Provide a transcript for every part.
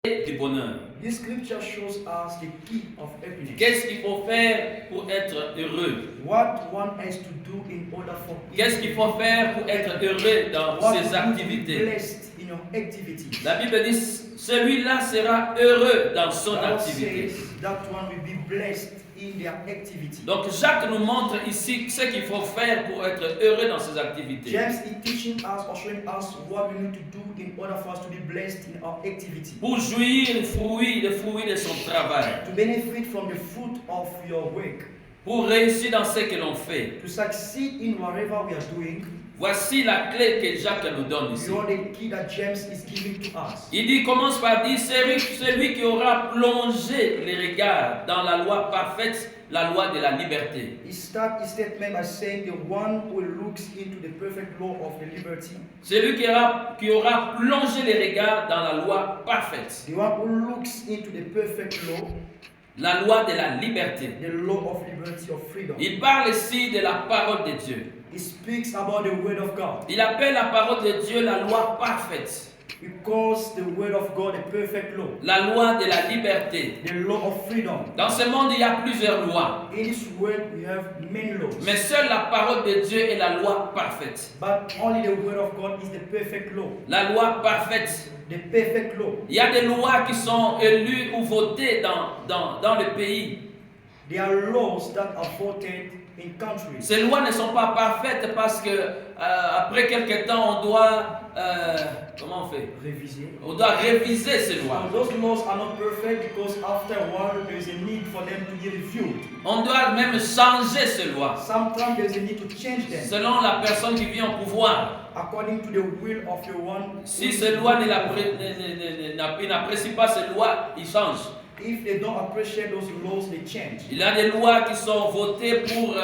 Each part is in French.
du bonheur. This scripture shows us the key of happiness. Qu'est-ce qu'il faut faire pour être heureux? What one has to do in order for Qu'est-ce qu'il faut faire pour être heureux dans what ses you need to be activités? blessed in your activities. La Bible dit, celui-là sera heureux dans son God activité. says that one will be blessed in their activity. Donc Jacques nous montre ici ce qu'il faut faire pour être heureux dans ses activités. James is teaching us or showing us what we need to do in order for us to be blessed in our activity. Pour jouir les fruits de son travail. To benefit from the fruit of your work. Pour réussir dans ce que l'on fait. To succeed in whatever we are doing. Voici la clé que Jacques nous donne ici. You are the key that James is giving to us. Il dit, commence par dire, celui qui aura plongé les regards dans la loi parfaite, la loi de la liberté. He starts his statement by saying the one who looks into the perfect law of the liberty. Celui qui aura plongé les regards dans la loi parfaite. The one who looks into the perfect law. La loi de la liberté. The law of liberty, of freedom. Il parle ici de la parole de Dieu. He speaks about the word of God. Il appelle la parole de Dieu la loi parfaite. He calls the word of God the perfect law. La loi de la liberté. The law of freedom. Dans ce monde, il y a plusieurs lois. In this world we have many laws. Mais seule la parole de Dieu est la loi parfaite. But only the word of God is the perfect law. La loi parfaite. The perfect law. Il y a des lois qui sont élues ou votées dans le pays. There are laws that are voted in countries. Ces lois ne sont pas parfaites parce que après quelque temps on doit comment on fait? Réviser. On doit réviser ces lois. Those laws are not perfect because after a while there is a need for them to be reviewed. On doit même changer ces lois. Sometimes there is a need to change them. Selon la personne qui vient au pouvoir. According to the will of the one. Si ces lois n'apprécient pas ces lois, ils changent. If they don't appreciate those laws, they change. Il y a des lois qui sont votées pour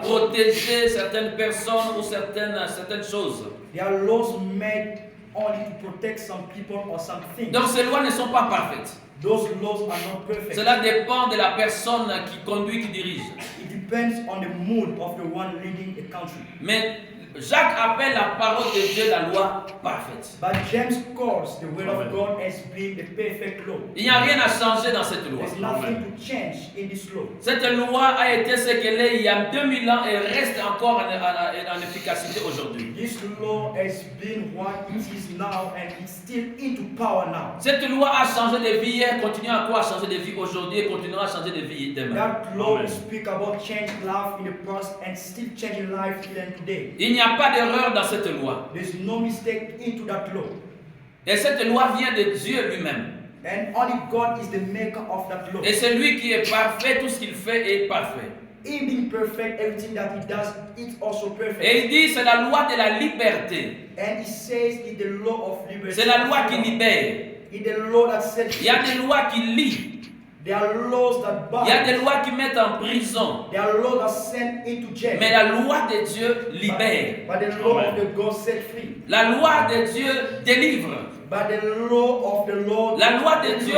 protéger certaines personnes ou certaines choses. There are laws made only to protect some people or some things. Donc ces lois ne sont pas parfaites. Those laws are not perfect. Cela dépend de la personne qui conduit, qui dirige. It depends on the mood of the one leading a country. Mais Jacques appelle la parole de Dieu la loi parfaite. But James calls the word of God as being the perfect law. Il n'y a rien à changer dans cette loi. There's nothing to change in this law. Cette loi a été ce qu'elle est il y a 2000 ans et reste encore en efficacité aujourd'hui. This law has been what it is now and it's still into power now. Cette loi a changé de vie hier, continue encore à changer de vie aujourd'hui et continuera à changer de vie demain. That law speaks about changing life in the past and still changing life even today. Il n'y a pas d'erreur dans cette loi. There's no mistake into that law. Et cette loi vient de Dieu lui-même. And only God is the maker of that law. Et c'est lui qui est parfait, tout ce qu'il fait est parfait. He being perfect, everything that he does, it's also perfect. Et il dit c'est la loi de la liberté. And he says it's the law of liberty. C'est la loi qui libère. It's the law that sets Il y a des lois qui lient. There are laws that bind. Il y a des lois qui mettent en prison. There are laws that send into jail. Mais la loi de Dieu libère. But the law of the God set free. La loi de Dieu délivre. But the law of the Lord. La loi de Dieu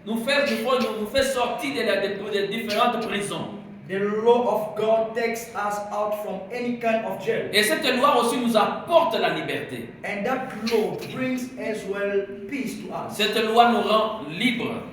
nous fait sortir de différentes prisons. The law of God takes us out from any kind of jail. Et cette loi aussi nous apporte la liberté. And that law brings as well peace to us. Cette loi nous rend libres.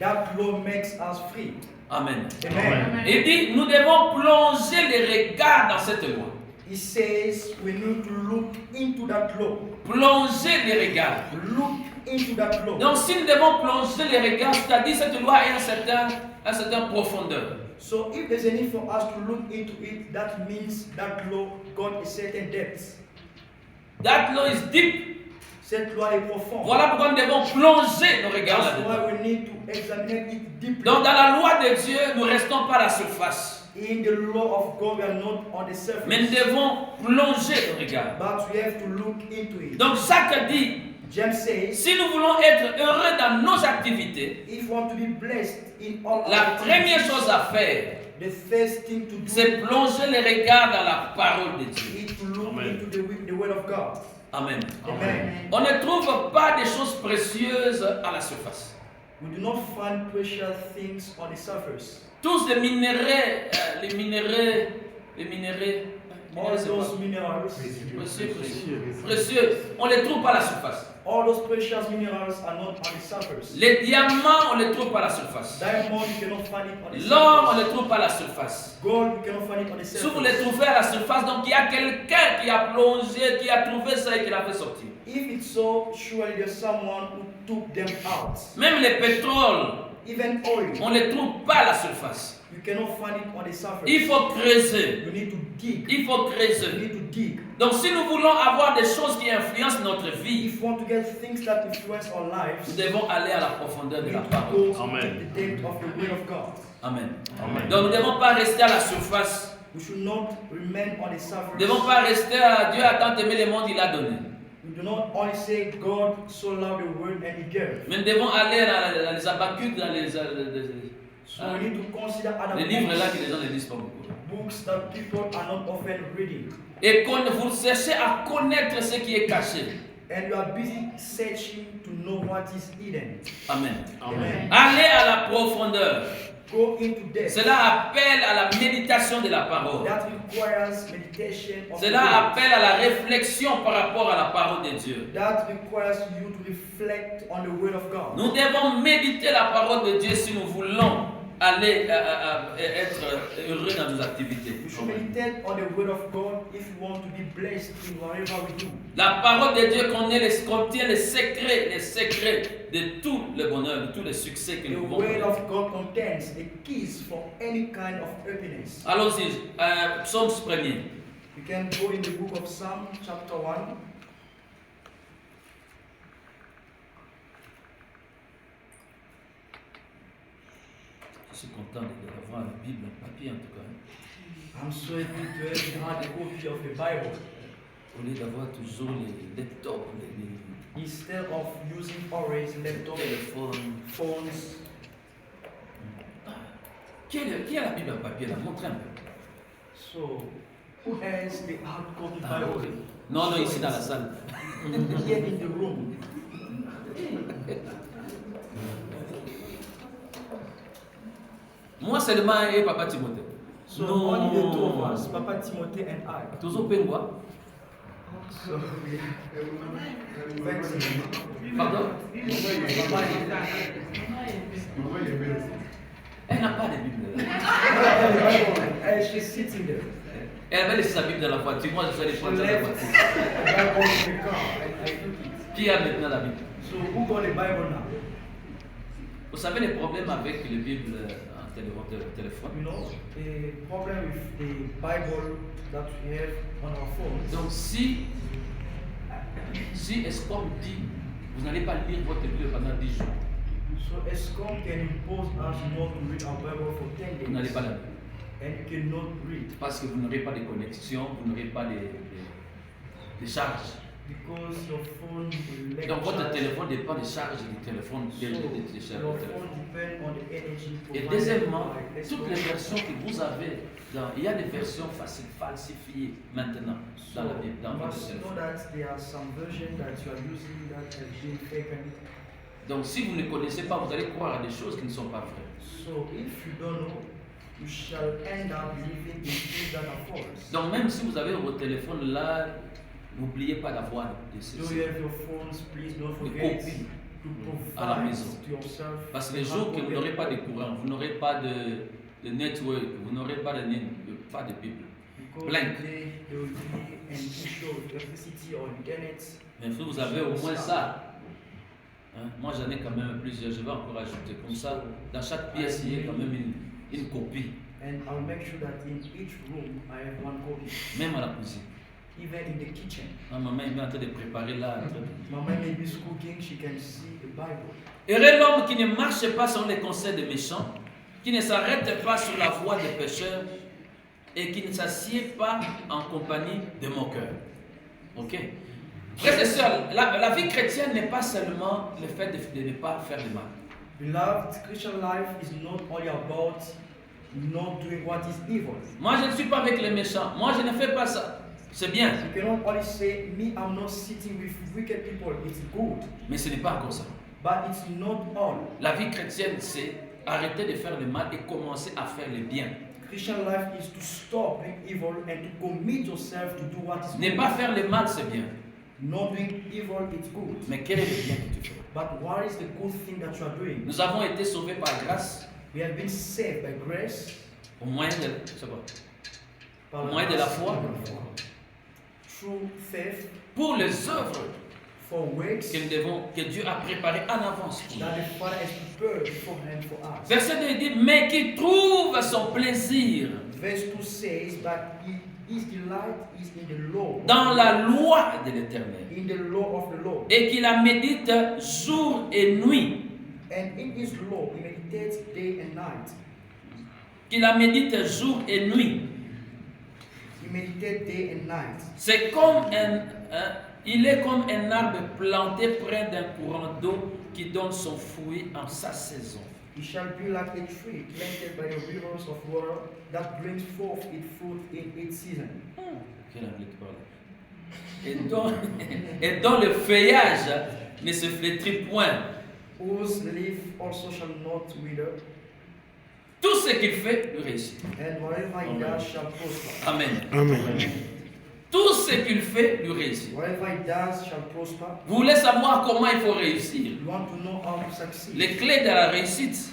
That law makes us free. Amen. Amen. Il dit, nous devons plonger les regards dans cette loi. He says we need to look into that law. Plonger les regards. Look into that law. Donc si nous devons plonger les regards, c'est-à-dire cette loi a un certain profondeur. So if there's a need for us to look into it, that means that law got a certain depth. That law is deep. Cette loi est profonde. Voilà pourquoi nous devons plonger nos regards That's là-dedans. why we need to examine it deeply. Donc dans la loi de Dieu, nous ne restons pas à la surface. In the law of God, we are not on the surface. Mais nous devons plonger nos regards. But we have to look into it. Donc Jacques dit, James says, si nous voulons être heureux dans nos activités, if we want to be blessed in all la our première activities, chose à faire, the first thing to do c'est plonger les regards dans la parole de Dieu. is to look Amen. into the word of God. Amen. Amen. On ne trouve pas des choses précieuses à la surface. We do not find precious things on the surface. Tous les minéraux, All those minerals, Précieux. On ne les trouve pas à la surface. all those precious minerals are not on the surface. Les diamants, on ne les trouve pas à la surface. Diamond, you cannot find it on the L'or, on ne surface. les trouve pas à la surface. Gold, you cannot find it on the Si vous les surface. trouvez à la surface, donc il y a quelqu'un qui a plongé, qui a trouvé ça et qui l'a fait sortir. If it's so, surely there's someone who took them out. Même les pétroles, Even oil, on ne les trouve pas à la surface. you cannot find it on the surface. Il faut creuser. You need to dig. Il faut You creuser. need to dig. Donc si nous voulons avoir des choses qui influencent notre vie, If you want to get things that influence our nous lives, devons aller à la profondeur we de la need to parole. go Amen. to the depth of the will of God. Amen. Amen. Donc nous ne devons pas rester à la surface. We should not remain on the surface. Nous ne devons pas rester à Dieu a tant aimé le monde, il a donné. We do not only say God so loved the world and He gave. Mais nous devons aller dans les Habakkuk, dans les So we need to consider other livres là que books, les gens ne lisent pas beaucoup. books that people are not often reading. Et quand vous cherchez à connaître ce qui est caché. And you are busy searching to know what is hidden. Amen. Amen. Allez à la profondeur. Go into depth. Cela appelle à la méditation de la parole. That requires meditation of the Cela word. appelle à la réflexion par rapport à la parole de Dieu. That requires you to reflect on the word of God. Nous devons méditer la parole de Dieu si nous voulons aller être heureux dans nos activités. We should meditate on the word of God if you want to be blessed in whatever we do. La parole de Dieu contient les secrets de tout le bonheur, de tous les succès que The nous pouvons word connaître. of God contains the keys for any kind of happiness. Allons-y, Psaume 1er. You can go in the book of Psalm chapter 1. Je suis content d'avoir la Bible en papier en tout cas. I'm so happy to have had a copy of the Bible Au lieu d'avoir toujours les laptops, les instead of using always laptop, téléphones. phones. Qui a la Bible en papier là? Montrez un peu. So, who has the hard copy Ah, Bible? oui. Non, non, ici dans la salle. Here in the room. Moi seulement et Papa Timothée. So only the two of us, Papa Timothy and I. Toujours Pengwa. So, thanks. Pardon? Papa, Elle n'a pas de Bible. là. and she's sitting there. Elle avait laissé sa Bible dans la voiture. Moi, je suis allé She prendre ça dans la left voiture. the Bible in the car and I took it. Qui a maintenant la Bible? So who got the Bible now? Vous savez les problèmes avec les Bibles en téléphone? You know, the problem with the Bible that we have on our phones. Donc si Escom dit, vous n'allez pas lire votre Bible pendant 10 jours, So ESCOM can impose us not to read our Bible for 10 vous n'allez days. pas la lire. And you cannot read Parce que vous n'aurez pas de connexion, vous n'aurez pas de charge. because your phone will lack Donc votre charge. téléphone dépend de charge du téléphone. So, your phone depends on the energy Et provided deuxièmement, by toutes ESCOM. les versions que vous avez, il y a des versions falsifiées maintenant dans la Bible, dans You votre must know téléphone. that there are some versions that you are using that have been taken. Donc si vous ne connaissez pas, vous allez croire à des choses qui ne sont pas vraies. So if you don't know, you shall end up believing in things that are false. Donc même si vous avez votre téléphone là, n'oubliez pas d'avoir de So ceci. you have your phones, please don't Des forget copies to à la provide maison. to yourself. Parce que les a jours que copy vous n'aurez of pas de Bible. courant, vous n'aurez pas de network, vous n'aurez pas pas de Bible. Because blank. today there will be an issue with electricity or internet. Mais si vous avez au moins ça, hein, moi j'en ai quand même plusieurs, je vais encore ajouter comme ça. Dans chaque pièce, il y a quand même une copie, And I'll make sure that in each room I have one copy. même à la cuisine. Even in the kitchen. Ma maman est en train de préparer là. en train de- Mama maybe is cooking, she can see the Bible. Heureux l'homme qui ne marche pas selon les conseils des méchants, qui ne s'arrête pas sur la voie des pécheurs et qui ne s'assied pas en compagnie de moqueurs. Ok? Frères et sœurs, la vie chrétienne n'est pas seulement le fait de ne pas faire de mal. Beloved, Christian life is not only about not doing what is evil. Moi, je ne suis pas avec les méchants. Moi, je ne fais pas ça. C'est bien. You cannot only say, me, I'm not sitting with wicked people. It's good, Mais ce n'est pas encore ça. but it's not all. La vie chrétienne, c'est arrêter de faire le mal et commencer à faire le bien. Christian life is to stop doing evil and to commit yourself to do what is Ne good. pas faire le mal, c'est bien. Not doing evil, it's good. Mais quel est le bien que tu fais? But what is the good thing that you are doing? Nous avons été sauvés par grâce We have been saved by grace. au moyen de, c'est quoi? Par Au moyen de la grâce, foi through faith, pour les œuvres for works que Dieu a préparées en avance pour nous. that the Father has prepared beforehand for us. Verset 2 dit, mais qui trouve son plaisir Verse 2 says, but his delight is in the law, dans la loi de l'Éternel, in the law of the law. et qui la médite jour et nuit, And in his law he meditates day and night. qui la médite jour et nuit. He meditates day and night. C'est comme il est comme un arbre planté près d'un courant d'eau qui donne son fruit en sa saison. He shall be like a tree planted by the rivers of water that brings forth its fruit in its season. Quel anglais qui parle? Et dont le feuillage ne se flétrit point. Whose leaf also shall not wither, Tout ce qu'il fait, lui réussit. and whatever he does shall prosper. Amen. Amen. Tout ce qu'il fait, lui réussit. Whatever he does shall prosper. Vous voulez savoir comment il faut réussir? You want to know how to succeed. Les clés de la réussite,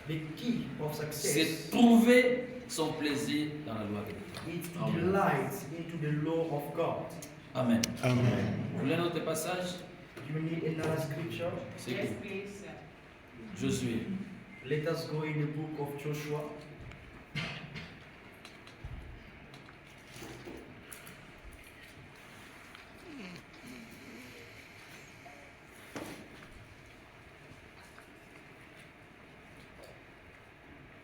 The key of c'est success trouver son plaisir dans la loi de Dieu. is to delight into the law of God. Amen. Amen. Vous voulez un autre passage? You need another scripture. C'est Yes, que please. Josué. Let us go in the book of Joshua.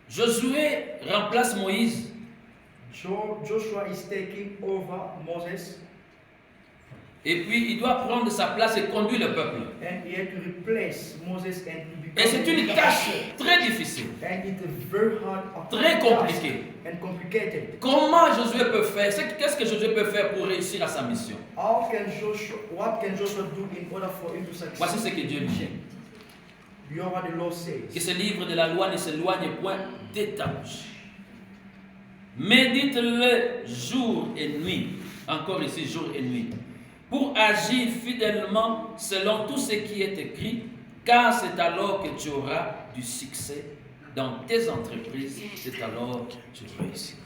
Josué remplace Moïse. Joshua is taking over Moses, Et puis il doit prendre sa place et conduire le peuple. and he had to replace Moses and to become. Et c'est une tâche très difficile, And it's a very hard, très compliquée. and complicated. Comment Josué peut faire? Qu'est-ce que Josué peut faire pour réussir à sa mission? What can Joshua do in order for him to Voici succeed? ce que Dieu lui dit. You know what the Lord Que says. ce livre de la loi ne s'éloigne point de ta bouche. Médite-le jour et nuit. Encore ici, jour et nuit. Pour agir fidèlement selon tout ce qui est écrit, car c'est alors que tu auras du succès dans tes entreprises, c'est alors que tu réussiras.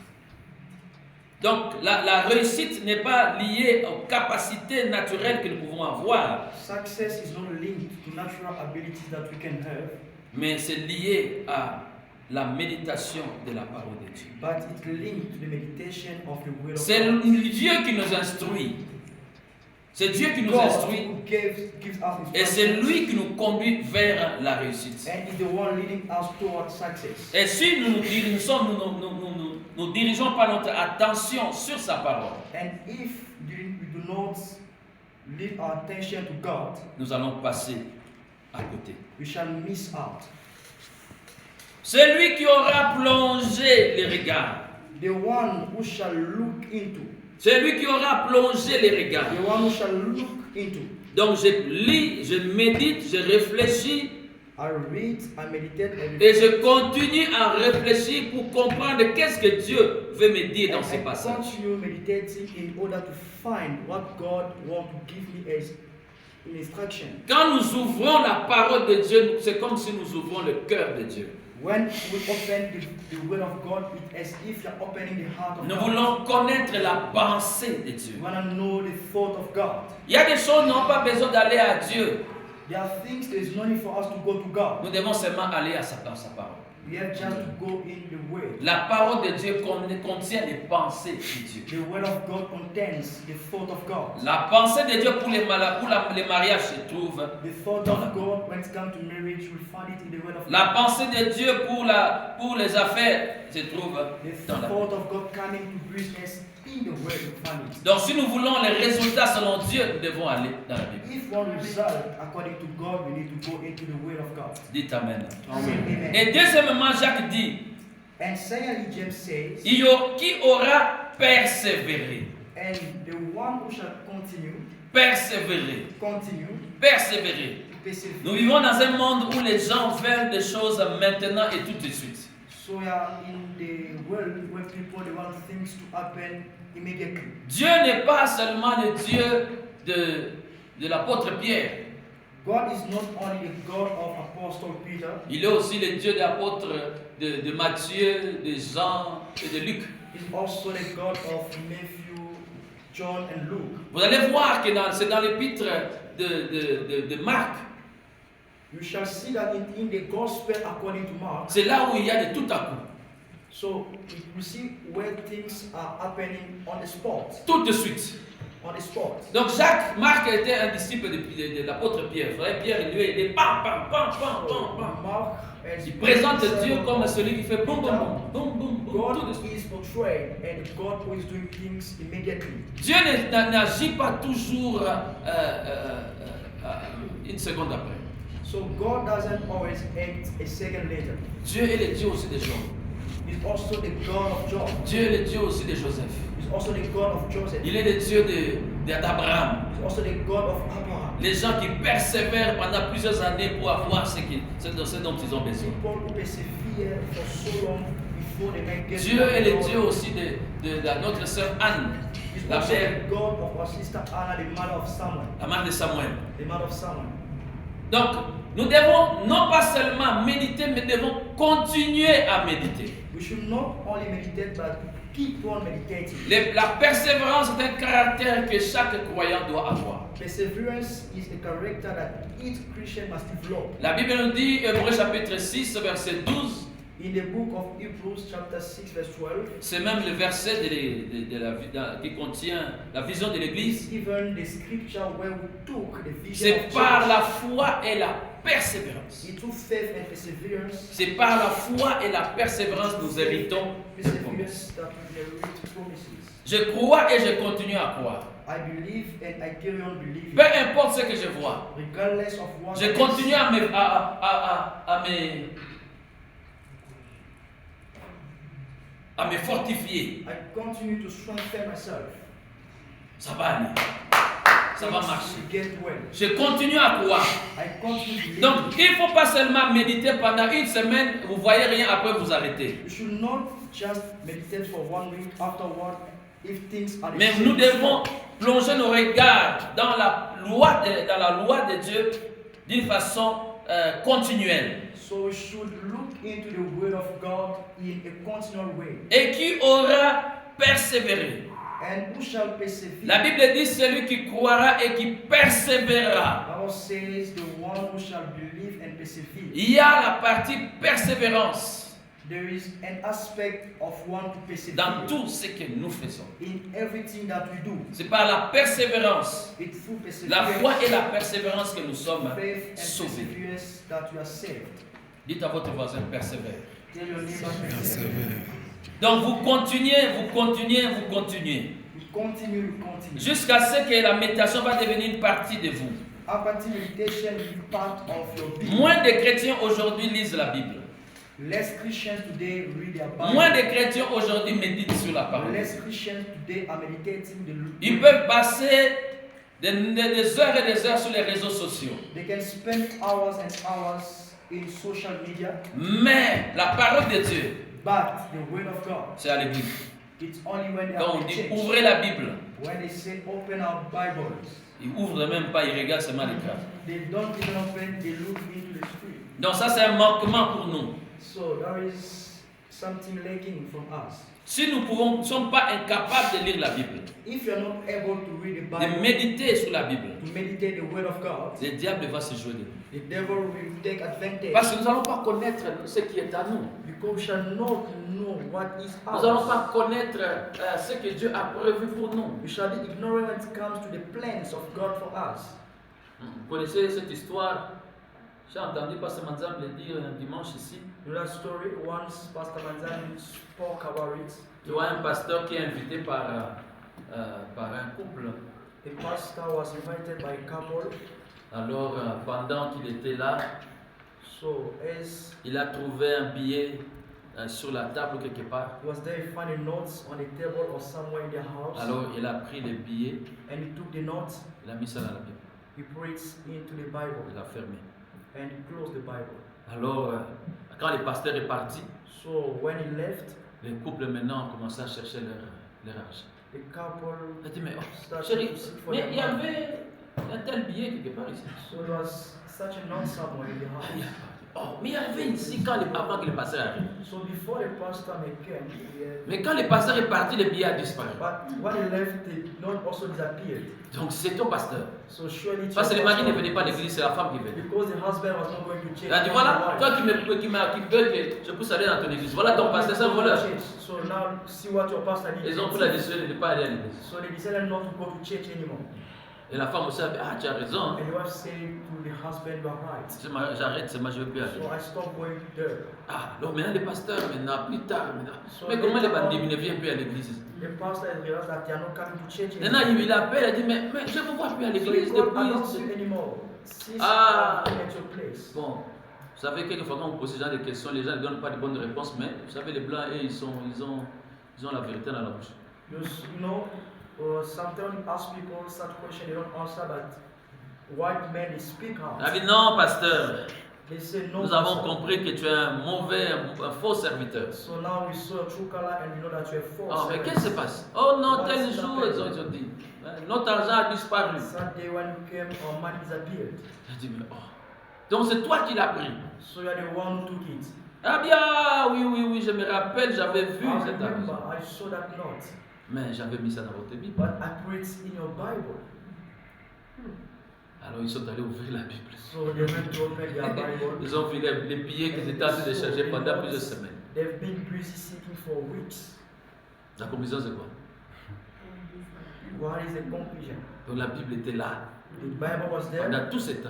Donc, la réussite n'est pas liée aux capacités naturelles que nous pouvons avoir, Success is not linked to natural abilities that we can have, mais c'est lié à la méditation de la parole de Dieu. but it's linked to the meditation of the will of C'est God. Dieu qui nous instruit. C'est Dieu qui nous God instruit who gives us et c'est instructions, lui qui nous conduit vers la réussite. and is the one leading us towards success. Et si nous nous dirigeons pas notre attention sur sa parole, And if we do not lead our attention to God, nous allons passer à côté. we shall miss out. C'est lui qui aura plongé les regards. The one who shall look into, C'est lui qui aura plongé les regards. the one who shall look into. Donc je lis, je médite, je réfléchis I read, I meditate, et je continue à réfléchir pour comprendre qu'est-ce que Dieu veut me dire dans ces I passages. continue meditating in order to find what God wants to give me as an instruction. Quand nous ouvrons la parole de Dieu, c'est comme si nous ouvrons le cœur de Dieu. When we open the word of God, it's as if you're opening the heart of Nous God. voulons connaître la pensée de Dieu. You want to know the thought of God. Il y a des choses, nous n'avons pas besoin d'aller à Dieu. There are things there is no need for us to go to God. Nous devons seulement aller dans sa parole. We have just to go in the word. La parole de Dieu contient les pensées de Dieu. The word of God contains the thought of God. La pensée de Dieu pour les mariages se trouve. The thought of God when it comes to marriage, we find it in the word of La God. pensée de Dieu pour les affaires se trouve The dans la thought of God coming to business in the word we find it. Donc si nous voulons les résultats selon Dieu, nous devons aller dans la Bible. If one result according to God, we need to go into the word of God. Dites Amen. Amen. Et deuxièmement, Jacques dit, And secondly, James says, qui aura persévéré. and the one who shall continue, Persévérer. persevere. Nous vivons dans un monde où les gens veulent des choses maintenant et tout de suite. So we are in the world where people they want things to happen immediately. Dieu n'est pas seulement le Dieu de l'apôtre Pierre. God is not only the God of Apostle Peter, Il est aussi le Dieu de l'apôtre de Matthieu, de Jean et de Luc. he's also the God of Matthew, John and Luke. Vous allez voir que c'est dans l'épître de Marc. You shall see that in the gospel according to Mark. C'est là où il y a de tout à coup. So you see where things are happening on the spot. Tout de suite. On the spot. Donc Marc était un disciple de l'apôtre Pierre. Frère Pierre, lui, il est pam, pam, pam, pam, pam, pam. Mark has Il présente Dieu comme celui qui fait boum, boum, boum, boum, boum, tout de God suite. is portrayed and God who is doing things immediately. Dieu n'agit pas toujours une seconde après. So God doesn't always act a second later. Dieu est le Dieu aussi de Jean. He's also the God of John. Dieu est le Dieu aussi de Joseph. He's also the God of Joseph. Il est le Dieu d'Abraham. He's also the God of Abraham. Les gens qui persévèrent pendant plusieurs années pour avoir ce dont ils ont besoin. People who persevere for so long before they may get. Dieu est le Dieu aussi de notre sœur Anne, He's la also mère, the God of our sister Anna, the mother of Samuel. la mère de Samuel. The mother of Samuel. Donc, nous devons non pas seulement méditer, mais devons continuer à méditer. We should not only meditate but keep on meditating. La persévérance est un caractère que chaque croyant doit avoir. Perseverance is a character that each Christian must develop. La Bible nous dit, Hébreux chapitre 6, verset 12, In the book of Hebrews, chapter 6, verse 12, c'est même le verset qui contient la vision de l'Église. even the scripture where we took the vision C'est of par church, la foi et la persévérance. it took faith and perseverance, C'est par la foi et la persévérance que nous héritons les promesses. perseverance that we inherit promises. Je crois et je continue à croire. I believe and I carry on believing. Peu importe ce que je vois, Regardless of what je continue à me fortifier. I continue to strengthen myself. Ça va aller. Ça va marcher. To get well. Je continue à croire. I continue to believe. Donc, il ne faut pas seulement méditer pendant une semaine, vous voyez rien, après vous arrêtez. You should not just meditate for 1 week afterward if things are the Mais same. nous devons plonger nos regards dans la loi de Dieu d'une façon continuelle. So we should look into the word of God in a continual way. Et qui aura persévéré. And who shall persevere? La Bible dit celui qui croira et qui persévérera. Bible says the one who shall believe and persevere. Il y a la partie persévérance There is an aspect of one to persevere dans tout ce que nous faisons. in everything that we do. C'est par la persévérance, It's through la perseverance, foi et la persévérance que nous sommes faith and sauvés. perseverance that you are saved. Dites à votre voisin, persévère. Tell your neighbor, persevere. Donc vous continuez, vous continuez, vous continuez. You continue, you continue. Jusqu'à ce que la méditation va devenir une partie de vous. Apathy meditation will be part of your being. Moins de chrétiens aujourd'hui lisent la Bible. Less Christians today read their Bible. Moins de chrétiens aujourd'hui méditent sur la parole. Less Christians today are meditating the Ils peuvent passer des heures et des heures sur les réseaux sociaux. They can spend hours and hours in social media, Mais la parole de Dieu, but the word of God, c'est à l'église. it's only when they Quand are on in dit church. ouvrez la Bible, When they say open our Bibles, ils ouvrent même pas, ils regardent seulement l'écran. they don't even open, they look into the screen. Donc ça c'est un manquement pour nous. So there is something lacking from us. Si nous ne sommes pas incapables de lire la Bible, If you are not able to read the de Bible, méditer sur la Bible, to meditate the word of God, le diable va se jouer de nous. the devil will take advantage. Parce que nous n'allons pas connaître ce qui est à nous. Because we shall not know what is Nous n'allons ours. pas connaître ce que Dieu a prévu pour nous. We shall be ignorant when it comes to the plans of God for us. Vous connaissez cette histoire? J'ai entendu Pasteur Manzam le dire un dimanche ici. You know that story? Once Pastor Manzani spoke about it. Tu vois un pasteur qui est invité par un couple. The pastor was invited by a couple. Alors, pendant qu'il était là, So as il a trouvé un billet sur la table quelque part. he was there, he found the notes on the table or somewhere in their house. Alors, il a pris le billet, And he took the notes, il a mis ça dans la Bible, he put it into the Bible, il l'a fermé. and he closed the Bible. Alors, quand le pasteur est parti, So when he left, les couples maintenant ont commencé à chercher leur argent. the couple Il a dit, mais started chérie, to seek for mais their il y money. avait un tel billet quelque part ici. So there was such a note somewhere in the house. Oh, mais il y avait ici avant que le pasteur arrive. So before the pastor came, Mais quand le pasteur est parti, le billet a disparu. but when he left, the note also disappeared. Donc c'est ton pasteur. So surely it's Parce que your le mari ne pastor, venait pas à l'église, c'est la femme qui venait. because the husband was not going to church. Il a dit, voilà, toi qui veux que je puisse aller dans ton église. Voilà ton pasteur, c'est un voleur. So now see what your pastor did. Ils ont pris la décision de ne pas aller à l'église. So they decided not to go to church anymore. Et la femme aussi a dit, ah, tu as raison. And the wife said to the husband, "You are right." J'arrête, c'est moi, je ne veux plus aller. So I stopped going there. Ah, donc maintenant le pasteur, maintenant, plus tard, maintenant. So Mais comment les later bandits on, ne viennent plus à l'église? the pastor has realized that they are not coming to church Maintenant, anymore. il appelle, il dit, mais je ne me vois plus à So l'église he called, "I don't depuis. see anymore. Since Ah. I'm at your place." Bon, vous savez, quelquefois quand on pose ce genre de questions, les gens ne donnent pas de bonnes réponses, mais vous savez, les blancs, eux, ils ont la vérité dans la bouche. You know, sometimes you ask people such questions, they don't answer, but white men they speak out. Il a dit, non, pasteur, They say no. nous avons pastor." compris que tu es un mauvais, un faux serviteur. So now we saw a true color and we know that you're false. Oh, mais qu'est-ce qui se passe? Oh non, tel jour, ils ont dit, notre argent a disparu. Sunday when you came, our money disappeared. Il a dit, mais oh. Donc c'est toi qui l'as pris. So you're the one who took it. Ah bien, oui, je me rappelle, j'avais vu I cet remember, argent. I saw that note, Mais j'avais mis ça dans votre Bible. but I put it in your Bible. Alors ils sont allés ouvrir la Bible. So they went to open their Bible. Ils ont vu les billets qu'ils étaient en train de chercher pendant plusieurs semaines. They've been busy seeking for weeks. La conclusion c'est quoi? What is the conclusion? Donc la Bible était là. The Bible was there Pendant tout ce temps,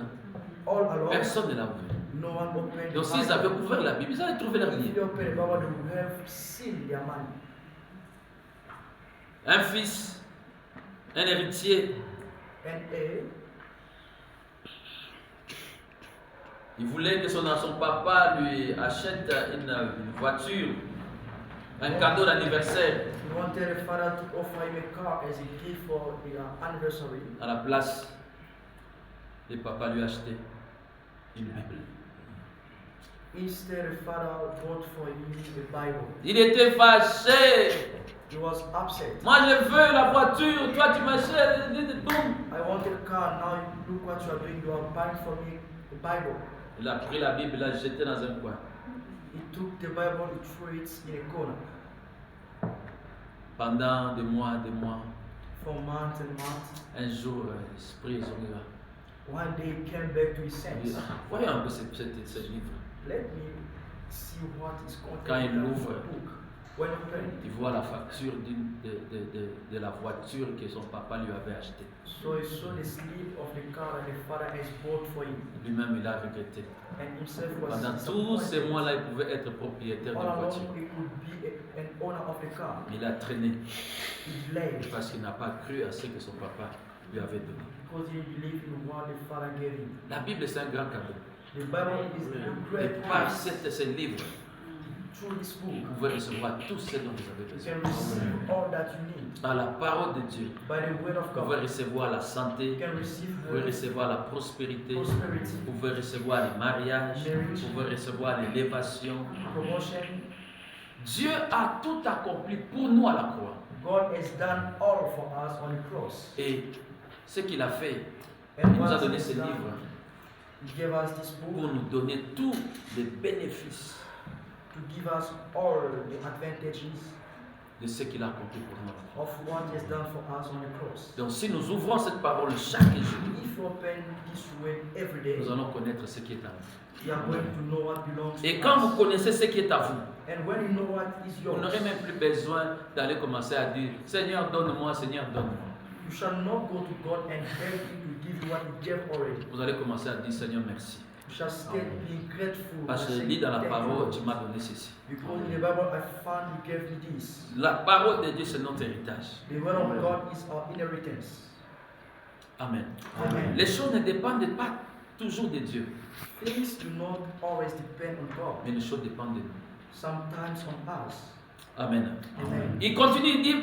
all along. personne ne l'a ouvert. No one opened the Donc s'ils avaient Bible. ouvert la Bible, ils allaient trouver leur If billet. they opened the Bible, they would have seen their money. Un fils, un héritier, And il voulait que son papa lui achète une voiture, un cadeau d'anniversaire. he wanted the father to offer him a car as a gift for the anniversary. À la place, le papa lui a acheté une Bible. Instead, the father bought for him the Bible. Il était fâché. He was upset. Moi je veux la voiture, toi tu m'achètes. Boum. I wanted a car, now look what you are doing. You are buying for me the Bible. Il a pris la Bible, il l'a jetée dans un coin. He took the Bible, he threw it in a corner. Pendant des mois, For months and months. un jour, l'esprit est venu là. One day he came back to his Il dit, senses. voyons un peu ce livre. Let me see what is Quand contained il in l'ouvre, the book. When you open il voit la facture de la voiture que son papa lui avait achetée. so he saw the slip of the car that the father has bought for him. Lui-même, il a regretté. And himself was Pendant tous ces disappointed. mois-là, il pouvait être propriétaire All d'une along voiture. he could be an owner of the car. Il a traîné He delayed parce qu'il n'a pas cru à ce que son papa lui avait donné. because he believed in what the father gave him. La Bible, c'est un grand cadeau. The Bible is a Et great par gift. ce livre, Through this book, vous pouvez recevoir tout ce dont vous avez you can besoin. receive all that you need. Par la parole de Dieu, By the word of vous pouvez God, recevoir la you santé, can receive vous pouvez the recevoir la prospérité, prosperity, vous pouvez recevoir les mariages, vous pouvez recevoir l'élévation. promotion. Dieu a tout accompli pour nous à la croix. God has done all for us on the cross. Et ce qu'il a fait, And il nous a what donné he ce has done, livre He gave us this pour book nous donner tous les bénéfices to give us all the advantages de ce qu'il a accompli pour nous. of what He has done for us on the cross. Donc si nous ouvrons cette parole chaque jour, If you open this word every day, nous allons connaître ce qui est à nous. you are going to know what belongs Et to quand us. vous connaissez ce qui est à vous, And when you know what is vous yours, n'aurez même plus besoin d'aller commencer à dire Seigneur donne-moi, Seigneur donne-moi. you shall not go to God and beg Him to give you what He gave already. Vous allez commencer à dire Seigneur merci. You shall stay being grateful. Parce que and je saying, lis dans la "Thank you, parole, Lord." tu m'as donné ceci. Because in the Bible I found You gave me this. La parole de Dieu c'est notre héritage. The word of God is our inheritance. Amen. Amen. Les choses ne dépendent pas toujours de Dieu, Things do not always depend on God. mais les choses dépendent de nous. Sometimes on us. Amen. Amen. Il continue, il dit,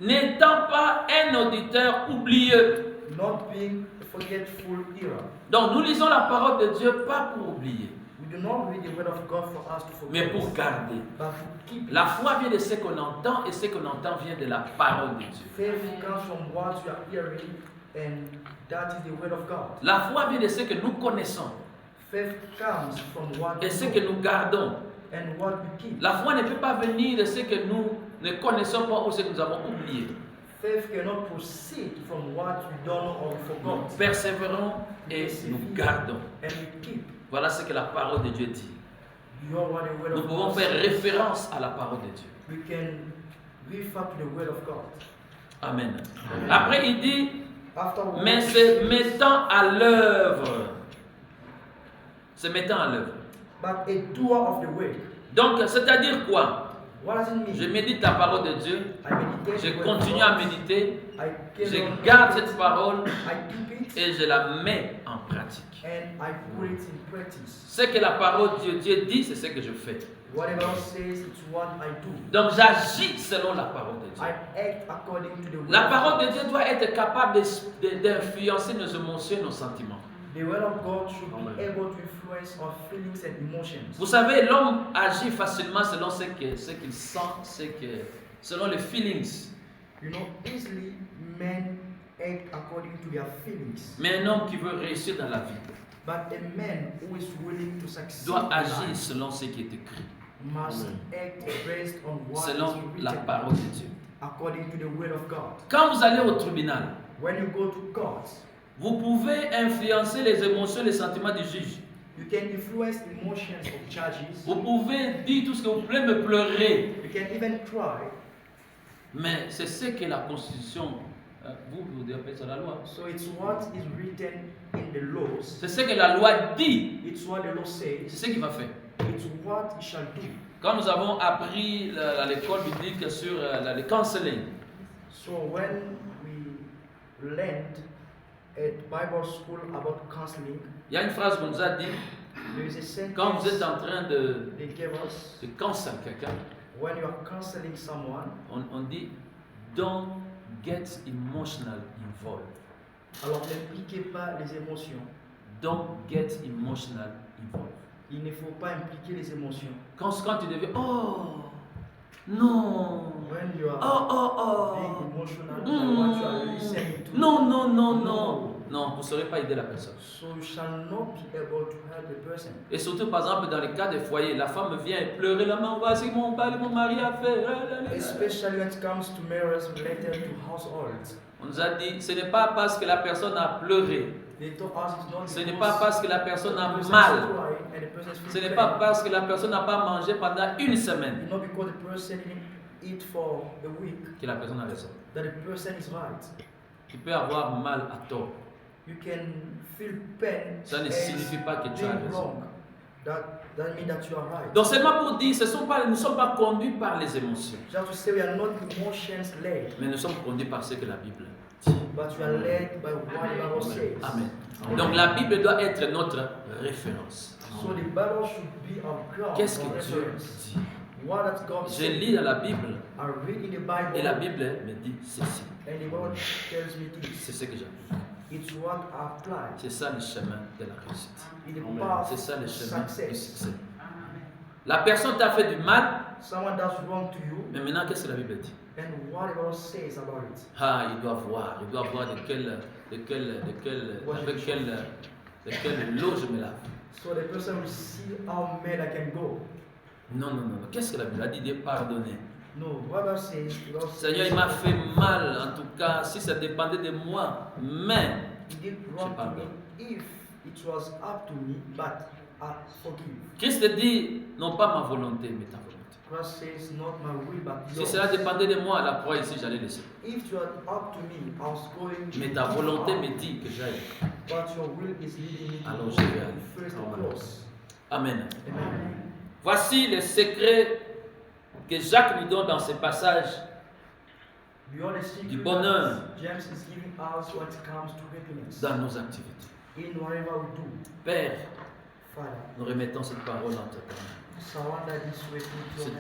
n'étant pas un auditeur oublieux. Not being a forgetful era. Donc nous lisons la parole de Dieu pas pour oublier, We do not read the word of God for us to mais forget, pour garder. but to keep. La foi vient de ce qu'on entend et ce qu'on entend vient de la parole de Dieu. Faith comes from what you are hearing, and that is the word of God. La foi vient de ce que nous connaissons Faith comes from what et we ce know que nous gardons. and what we keep. La foi ne peut pas venir de ce que nous ne connaissons pas ou ce que nous avons oublié. Faith cannot proceed from what we don't know or we Nous forgot. persévérons et nous gardons. And we keep. Voilà ce que la parole de Dieu dit. Beyond what the word Nous of pouvons God faire says, référence à la parole de Dieu. we can refer to the word of God. Amen. Après, il dit, Afterwards, mais se mettant à l'œuvre. Se mettant à l'œuvre. but a doer of the word. Donc, c'est-à-dire quoi? What does it mean? Je médite la parole de Dieu. I meditate Je the word of continue God. à méditer. I carry Je on garde meditating. cette parole I keep it et je la mets en pratique. and I put it in practice. Ce que la parole de Dieu dit, c'est ce que je fais. Whatever God says, it's what I do. Donc, j'agis selon la parole de I Dieu. act according to the word. La of parole God. de Dieu doit être capable d'influencer nos émotions et nos sentiments. The word of God should be able to influence our feelings and emotions. Vous savez, l'homme agit facilement selon ce qu'il sent, selon les feelings. You know, easily men act according to their feelings. Mais un homme qui veut réussir dans la vie But a man who is willing to succeed doit in agir life selon ce qui est écrit, must act based on what selon is la written, parole de Dieu. according to the word of God. Quand vous allez au tribunal, When you go to court, vous pouvez influencer les émotions, les sentiments du juge. you can influence emotions of judges. Vous pouvez dire tout ce que vous voulez, me pleurer. You can even cry. Mais c'est ce que la Constitution, vous appelez ça la loi. So it's what is written in the laws. C'est ce que la loi dit. It's what the law C'est says. ce qu'il va faire. It's what he shall do. Quand nous avons appris à l'école biblique sur le counseling, So when we learned at Bible school about counseling, il y a une phrase qu'on nous a dit, there is a quand vous êtes sentence en train de they gave us. conseiller quelqu'un, When you are counseling someone, on dit don't get emotional involved. alors n'impliquez pas les émotions. Don't get emotional involved. Il ne faut pas impliquer les émotions. Quand tu deviens, oh, non, When you are oh, being emotional about what you are really saying to non, non, non, non. Non, vous ne saurez pas aider la personne. So you shall not be able to help the person. Et surtout, par exemple, dans le cas des foyers, la femme vient et pleurer la main, voici mon mari a fait. Especially when it comes to matters related to households. On nous a dit, ce n'est pas parce que la personne a pleuré, They told us it's not ce n'est because pas parce que la personne the a person is mal, crying and the person is ce feeling n'est pas pain. parce que la personne n'a pas mangé pendant une semaine It's not because the person didn't eat for a week que la personne a raison. that the person is right. Tu peux avoir mal à tort. You can feel pain Ça ne as signifie pas que tu as being raison. wrong. That means that you are right. Donc seulement pour dire, nous ne sommes pas conduits par les émotions, Just to say we are not emotions led, mais nous sommes conduits par ce que la Bible dit. but we are led by what the Bible says. Amen. Donc la Bible doit être notre référence. So the Bible should be our ground Qu'est-ce of que Dieu reference. dit? What does God Je say? lis dans la Bible I read in the Bible, et la Bible me dit ceci. and the Bible tells me C'est this. ce que j'applique. It's what I apply. C'est ça le chemin de la réussite. In the path C'est ça le of chemin du success. succès. La personne t'a fait du mal, Someone does wrong to you, mais maintenant qu'est-ce que la Bible dit? and what the Bible says about it. Ah, il doit voir de quel lot je me lave. So the person will see how mad I can go. Non, non, non. Qu'est-ce que la Bible a dit? De pardonner. No, what God says, God Seigneur, il m'a fait mal, en tout cas, si ça dépendait de moi, mais He did wrong Je to me pardonne. if it was up to me, but I forgive. Christ dit, non pas ma volonté, mais ta volonté. Christ says, not my will, but Si yours. cela dépendait de moi, la croix ici, j'allais laisser. If you are up to me, I was going Mais ta volonté far, me dit que j'aille. but your will is leading me to Alors, go je vais aller. first the cross. Amen. Amen. Voici le secret que Jacques nous donne dans ce passage. Beyond the secret Du bonheur. that James is giving us when it comes to happiness Dans nos activités. in whatever we do. Père, Father, nous remettons cette parole entre ta main. surrender this way to your Cette hand.